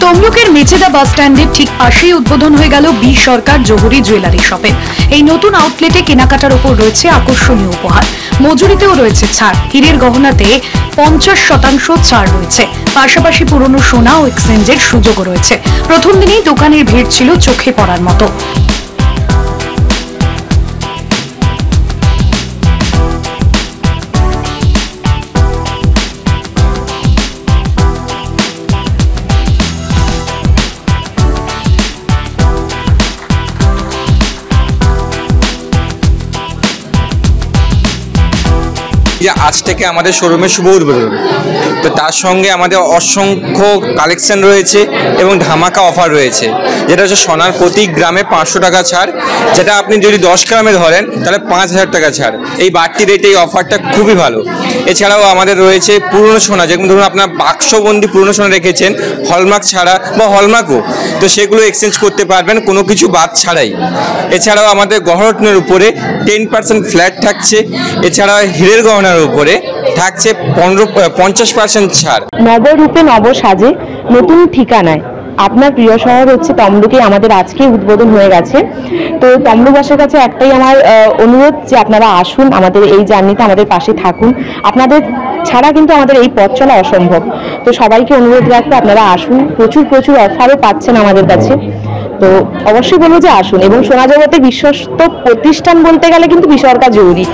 তমলুকের মেচেদা বাস স্ট্যান্ডের ঠিক পাশেই উদ্বোধন হয়ে গেল বি সরকার জহুরি জুয়েলারি শপের। এই নতুন আউটলেটে কেনাকাটার উপর রয়েছে আকর্ষণীয় উপহার, মজুরিতেও রয়েছে ছাড়। হীরের গহনাতে 50% ছাড় রয়েছে, পাশাপাশি পুরনো সোনা ও এক্সচেঞ্জের সুযোগও রয়েছে। প্রথম দিনেই দোকানের ভিড় ছিল চোখে পড়ার মতো। আজ থেকে আমাদের শোরুমে শুভ উদ্বোধন, তো তার সঙ্গে আমাদের অসংখ্য কালেকশন রয়েছে এবং ধামাকা অফার রয়েছে, যেটা হচ্ছে সোনার প্রতি গ্রামে 500 টাকা ছাড়, যেটা আপনি যদি 10 গ্রামে ধরেন তাহলে 5000 টাকা ছাড়। এই বাড়তি রেটে এই অফারটা খুবই ভালো। এছাড়াও আমাদের রয়েছে পুরনো সোনা, যেমন ধরুন আপনার বাক্সবন্দি পুরনো সোনা রেখেছেন হলমার্ক ছাড়া বা হলমার্কও, তো সেগুলো এক্সচেঞ্জ করতে পারবেন কোনো কিছু বাদ ছাড়াই। এছাড়াও আমাদের গহরত্নের উপরে 10% ফ্ল্যাট থাকছে। এছাড়া হীরের গহনার উপরে থাকছে 50% ছাড়। নবরূপে নব সাজে নতুন ঠিকানায় আপনার প্রিয় শহর হচ্ছে তমলুকে আমাদের আজকে উদ্বোধন হয়ে গেছে। তো তমলুকবাসীর কাছে একটাই আমার অনুরোধ যে আপনারা আসুন, আমাদের এই জার্নিতে আমাদের পাশে থাকুন। আপনাদের ছাড়া কিন্তু আমাদের এই পথ চলা অসম্ভব। তো সবাইকে অনুরোধ রাখবো আপনারা আসুন, প্রচুর অফারও পাচ্ছেন আমাদের কাছে। তো অবশ্যই বলবো যে আসুন, এবং সোনা জগতে বিশ্বস্ত প্রতিষ্ঠান বলতে গেলে কিন্তু বি সরকার জহুরি।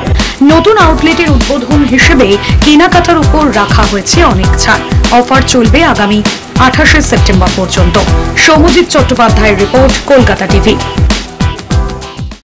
নতুন আউটলেটের উদ্বোধন হিসেবে কেনাকাটার উপর রাখা হয়েছে অনেক ছাড়। অফার চলবে আগামী 28 সেপ্টেম্বর পর্যন্ত। সৌম্যজিৎ চট্টোপাধ্যায়ের রিপোর্ট, কলকাতা টিভি।